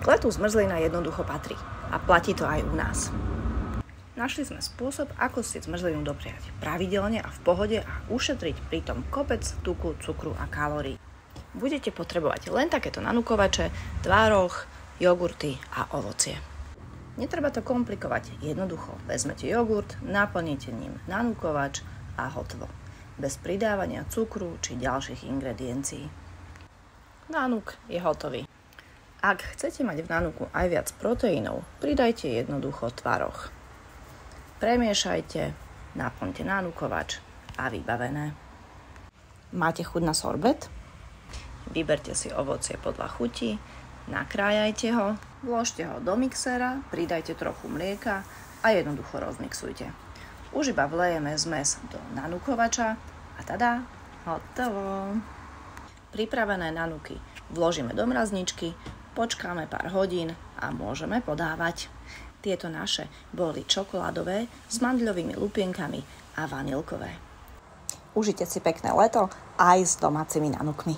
K letu zmrzlina jednoducho patrí a platí to aj u nás. Našli sme spôsob, ako si zmrzlinu dopriať pravidelne a v pohode a ušetriť pritom kopec tuku, cukru a kalórií. Budete potrebovať len takéto nanukovače, tvároh, jogurty a ovocie. Netreba to komplikovať, jednoducho vezmete jogurt, naplníte ním nanukovač a hotovo. Bez pridávania cukru či ďalších ingrediencií. Nanuk je hotový. Ak chcete mať v nanuku aj viac proteínov, pridajte jednoducho tvaroh. Premiešajte, naplňte nanukovač a vybavené. Máte chuť na sorbet? Vyberte si ovocie podľa chuti, nakrájajte ho, vložte ho do mixera, pridajte trochu mlieka a jednoducho rozmixujte. Už iba vlejeme zmes do nanukovača a tada, hotovo. Pripravené nanuky vložíme do mrazničky, počkáme pár hodín a môžeme podávať. Tieto naše boli čokoládové s mandľovými lupienkami a vanilkové. Užite si pekné leto aj s domácimi nanukmi.